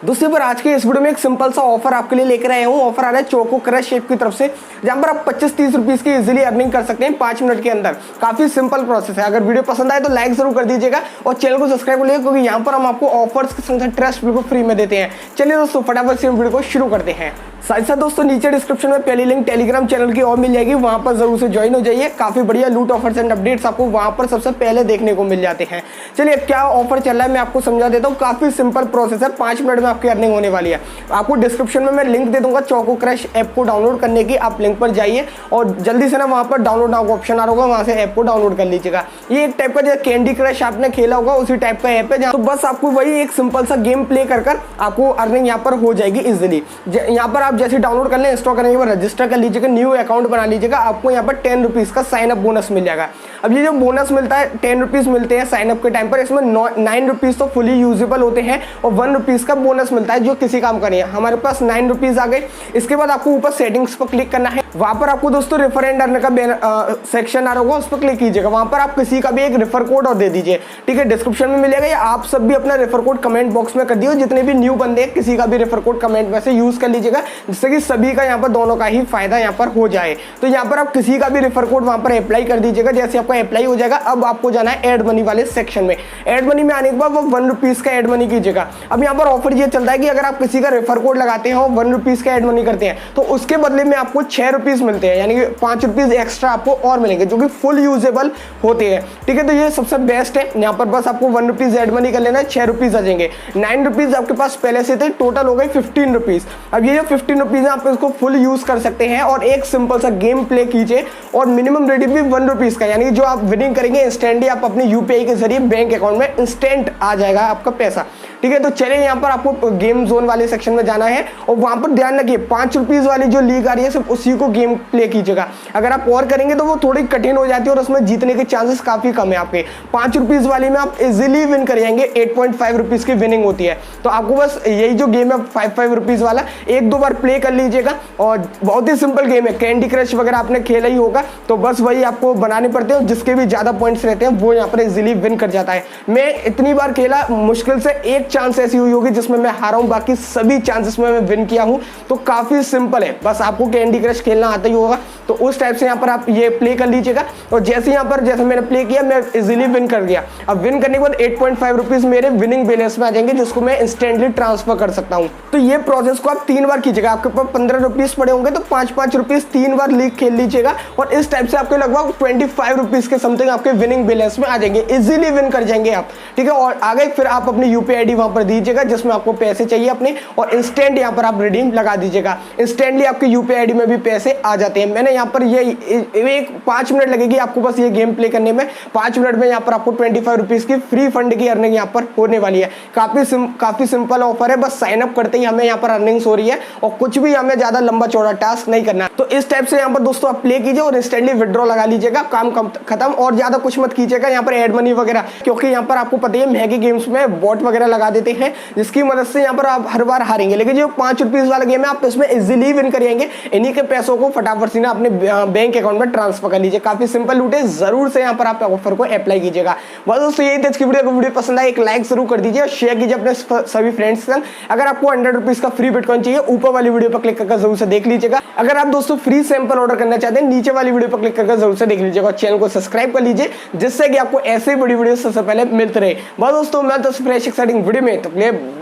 दूसरी पर आज के इस वीडियो में एक सिंपल सा ऑफर आपके लिए लेकर आया हूँ। ऑफर आ रहा है चोको क्रश शेप की तरफ से, जहां पर आप 25-30 रुपीज की इजीली अर्निंग कर सकते हैं 5 मिनट के अंदर। काफी सिंपल प्रोसेस है। अगर वीडियो पसंद आए तो लाइक जरूर कर दीजिएगा और चैनल को सब्सक्राइब कर लीजिए, क्योंकि यहाँ पर हम आपको ऑफर्स के संग ट्रस्ट बिल्कुल फ्री में देते हैं। चलिए दोस्तों फटाफट से वीडियो को शुरू करते हैं। साथ ही साथ दोस्तों नीचे डिस्क्रिप्शन में पहली लिंक टेलीग्राम चैनल की और मिल जाएगी, वहां पर जरूर से ज्वाइन हो जाइए। काफी बढ़िया लूट ऑफर्स एंड अपडेट्स आपको वहां पर सबसे पहले देखने को मिल जाते हैं। चलिए क्या ऑफर चल रहा है मैं आपको समझा देता हूँ। काफी सिंपल प्रोसेस है, 5 मिनट में आपकी अर्निंग होने वाली है। आपको डिस्क्रिप्शन में मैं लिंक दे दूंगा चोको क्रश ऐप को डाउनलोड करने की। आप लिंक पर जाइए और जल्दी से ना वहां पर डाउनलोड नाउ का ऑप्शन आ रहा होगा, वहां से ऐप को डाउनलोड कर लीजिएगा। ये एक टाइप का जैसे कैंडी क्रश आपने खेला होगा उसी टाइप का ऐप है, जहाँ तो बस आपको वही एक सिंपल सा गेम प्ले कर आपको अर्निंग यहाँ पर हो जाएगी इजिली। यहाँ पर आप जैसे डाउनलोड कर लें, इंस्टॉल करने के बाद रजिस्टर कर लीजिएगा, न्यू अकाउंट बना लीजिएगा। आपको यहाँ पर 10 रुपीज का साइन अप बोनस मिल जाएगा। अब ये जो बोनस मिलता है 10 रुपीज मिलते हैं साइन अप के टाइम पर, इसमें 9 रुपीज तो फुली यूजेबल होते हैं और 1 रुपीज का बोनस मिलता है जो किसी काम का नहीं है। हमारे पास 9 रुपीज आ गए। इसके बाद आपको ऊपर सेटिंग्स पर क्लिक करना है। वहां पर आपको दोस्तों रेफर एंड अर्न का सेक्शन आ रहा होगा, उस पर क्लिक कीजिएगा। वहां पर आप किसी का भी एक रेफर कोड और दे दीजिए, ठीक है। डिस्क्रिप्शन में मिलेगा, या आप सब भी अपना रेफर कोड कमेंट बॉक्स में कर दिए। जितने भी न्यू बंदे हैं किसी का भी रेफर कोड कमेंट में से यूज कर लीजिएगा, जिससे कि सभी का यहाँ पर दोनों का ही फायदा यहाँ पर हो जाए। तो यहाँ पर आप किसी का भी रेफर कोड वहां पर अप्लाई कर दीजिएगा। जैसे आपका अप्लाई हो जाएगा, अब आपको जाना है एड मनी वाले सेक्शन में। एड मनी में आने के बाद वो 1 रुपीज का एड मनी कीजिएगा। अब यहाँ पर ऑफर ये चलता है कि अगर आप किसी का रेफर कोड लगाते हैं और 1 रुपीज का एड मनी करते हैं, तो उसके बदले में आपको 6 रुपीज मिलते हैं, यानी कि 5 रुपीज एक्स्ट्रा आपको और मिलेंगे, जो कि फुल यूजेबल होते हैं, ठीक है। तो ये सबसे बेस्ट है। यहाँ पर बस आपको 1 रुपीज एड मनी कर लेना है, 6 रुपीज आ जाएंगे। 9 रुपीज आपके पास पहले से थे, टोटल हो गए 15 रुपीज। अब ये जो 15 रुपीज है आप इसको फुल यूज कर सकते हैं और एक सिंपल सा गेम प्ले कीजिए। और मिनिमम रेडिंग भी 1 रुपीज का, यानी जो आप विनिंग करेंगे इंस्टेंटली आप अपने यूपीआई के जरिए बैंक अकाउंट में इंस्टेंट आ जाएगा आपका पैसा, ठीक है। तो चलिए यहाँ पर आपको गेम जोन वाले सेक्शन में जाना है और वहां पर ध्यान रखिए 5 रुपीज वाली जो लीग आ रही है सिर्फ उसी को गेम प्ले कीजिएगा। अगर आप और करेंगे तो वो थोड़ी कठिन हो जाती है और उसमें जीतने के चांसेस काफी कम है आपके। 5 रुपीज वाली में आप इजीली विन कर जाएंगे, 8.5 रुपीज की विनिंग होती है। तो आपको बस यही जो गेम है 5 रुपीज वाला 1-2 बार प्ले कर लीजिएगा और बहुत ही सिंपल गेम है। कैंडी क्रश वगैरह आपने खेला ही होगा, तो बस वही आपको बनाने पड़ते हैं। जिसके भी ज्यादा पॉइंट्स रहते हैं वो यहाँ पर इजीली विन कर जाता है। मैं इतनी बार खेला, मुश्किल से एक चांस ऐसी हुई होगी जिसमें मैं हारा हूं, बाकी सभी चांसेस में मैं विन किया हूं। तो काफी सिंपल है, बस आपको कैंडी क्रश खेलना आता ही होगा। तो उस टाइप से यहाँ पर आप ये प्ले कर लीजिएगा और जैसे यहाँ पर जैसे मैंने प्ले किया मैं इजीली विन कर गया। अब विन करने के बाद 8.5 रुपीज मेरे विनिंग बैलेंस में आ जाएंगे, जिसको मैं इंस्टेंटली ट्रांसफर कर सकता हूँ। तो ये प्रोसेस को आप 3 बार कीजिएगा। आपके पास 15 रुपीज पड़े होंगे तो 5-5 रुपीज 3 बार लीग खेल लीजिएगा और इस टाइप से आपके लगभग 25 रुपीज के समथिंग आपके विनिंग बैलेंस में आ जाएंगे। इजीली विन कर जाएंगे आप, ठीक है। और आगे फिर आप अपनी यूपीआई आईडी वहां पर दीजिएगा जिसमें आपको पैसे चाहिए अपने, और इंस्टेंट यहाँ पर आप रिडीम लगा दीजिएगा। इंस्टेंटली आपके यूपीआई आईडी में भी पैसे आ जाते हैं। मैंने यहाँ पर ये एक 5 मिनट लगेगी आपको बस ये गेम प्ले करने में। 5 मिनट में यहाँ पर आपको 25 रुपीज की फ्री फंड की अर्निंग यहाँ पर होने वाली है। काफी सिंपल ऑफर है, बस साइन अप करते ही हमें यहाँ पर अर्निंग्स हो रही है और कुछ भी हमें ज्यादा लंबा चौड़ा टास्क नहीं करना। तो इस टाइप से यहाँ पर दोस्तों आप प्ले कीजिए और इंस्टेंटली विड्रॉ लगा लीजिएगा, काम खत्म। और ज्यादा कुछ मत कीजिएगा यहाँ पर एड मनी वगैरह, क्योंकि यहाँ पर आपको पता है महंगे गेम्स में बॉट वगैरह लगा देते हैं, जिसकी मदद से यहाँ पर आप हर बार हारेंगे। लेकिन जो 5 रुपीज वाला गेम है आप इसमें इजीली विन करेंगे। इन्हीं के पैसों को फटाफट से ना अपने बैंक अकाउंट में ट्रांसफर कर लीजिए। काफी सिंपल लूट है, जरूर से यहाँ पर आप ऑफर को अप्लाई कीजिएगा। बस दोस्तों यही था आज की वीडियो पसंद आए एक लाइक जरूर कर दीजिए और शेयर कीजिए अपने सभी फ्रेंड्स के संग। अगर आपको 100 रुपीज का फ्री बिटकॉइन चाहिए ऊपर वाली वीडियो पर क्लिक करके जरूर से देख लीजिएगा। अगर आप दोस्तों फ्री सैंपल ऑर्डर करना चाहते हैं नीचे वाली वीडियो पर क्लिक करके जरूर से देख लीजिएगा और चैनल को सब्सक्राइब कर लीजिए, जिससे कि आपको ऐसे बड़ी वीडियो सबसे पहले मिलते रहे। बस दोस्तों मैं तो फ्रेश एक्साइटिंग वीडियो में, तो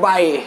बाय।